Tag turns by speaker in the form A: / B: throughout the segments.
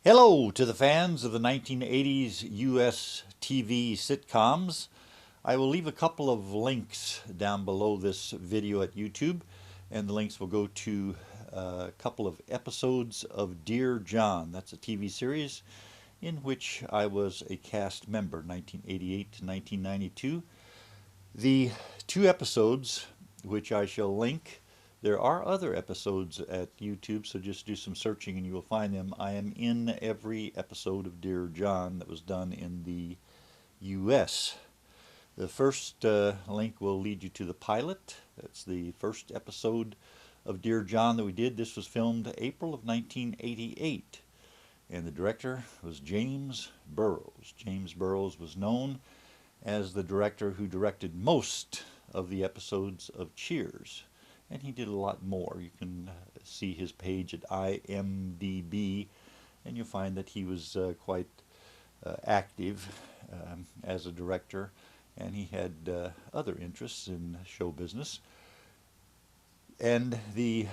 A: Hello to the fans of the 1980s US TV sitcoms. I will leave a couple of links down below this video at YouTube, and the links will go to a couple of episodes of Dear John. That's a TV series in which I was a cast member, 1988 to 1992. The two episodes, which I shall link, there are other episodes at YouTube, so just do some searching and you will find them. I am in every episode of Dear John that was done in the US. The first link will lead you to the pilot. That's the first episode of Dear John that we did. This was filmed April of 1988, and the director was James Burrows. James Burrows was known as the director who directed most of the episodes of Cheers, and he did a lot more. You can see his page at IMDb, and you'll find that he was quite active as a director, and he had other interests in show business. And the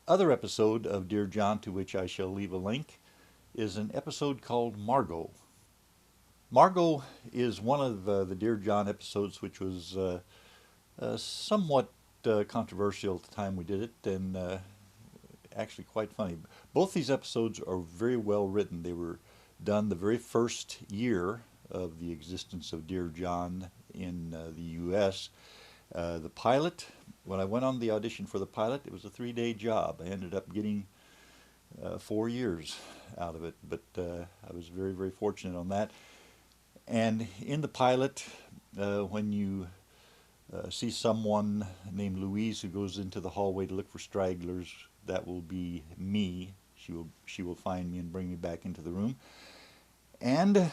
A: other episode of Dear John, to which I shall leave a link, is an episode called Margot. Margot is one of the Dear John episodes which was somewhat controversial at the time we did it, and actually quite funny. Both these episodes are very well written. They were done the very first year of the existence of Dear John in the U.S. The pilot, when I went on the audition for the pilot, it was a 3-day job. I ended up getting 4 years out of it, but I was very, very fortunate on that. And in the pilot, when you see someone named Louise who goes into the hallway to look for stragglers, that will be me. She will find me and bring me back into the room. And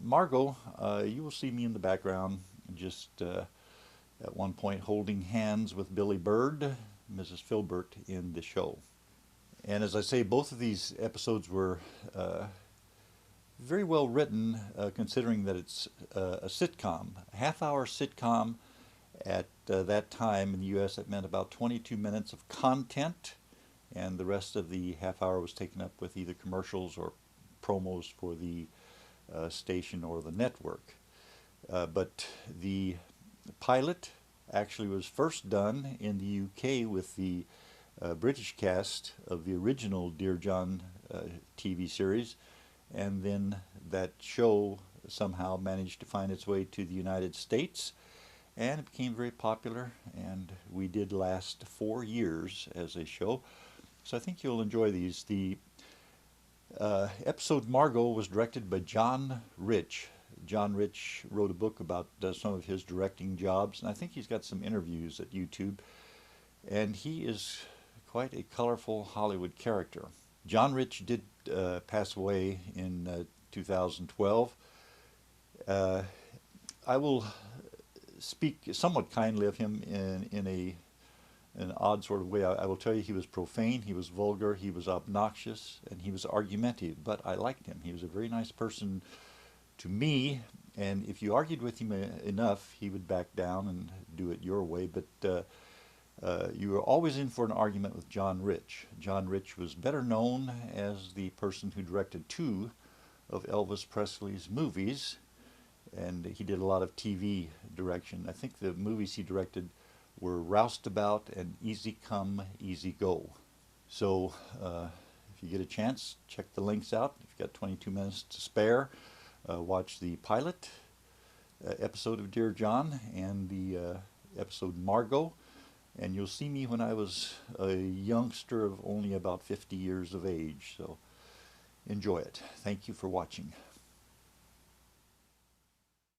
A: Margot, you will see me in the background, just at one point holding hands with Billy Bird, Mrs. Filbert, in the show. And as I say, both of these episodes were very well written, considering that it's a sitcom, a half-hour sitcom. At that time in the U.S., it meant about 22 minutes of content, and the rest of the half hour was taken up with either commercials or promos for the station or the network. But the pilot actually was first done in the UK with the British cast of the original Dear John TV series, and then that show somehow managed to find its way to the United States, and it became very popular, and we did last 4 years as a show. So I think you'll enjoy these. The episode Margot was directed by John Rich. John Rich wrote a book about some of his directing jobs, and I think he's got some interviews at YouTube, and he is quite a colorful Hollywood character. John Rich did pass away in 2012. I will speak somewhat kindly of him in an odd sort of way. I will tell you, he was profane, he was vulgar, he was obnoxious, and he was argumentative, but I liked him. He was a very nice person to me, and if you argued with him enough, he would back down and do it your way. But you were always in for an argument with John Rich. John Rich was better known as the person who directed 2 of Elvis Presley's movies, and he did a lot of TV direction. I think the movies he directed were Roustabout and Easy Come, Easy Go. So if you get a chance, check the links out. If you've got 22 minutes to spare, watch the pilot episode of Dear John and the episode Margot, and you'll see me when I was a youngster of only about 50 years of age. So enjoy it. Thank you for watching.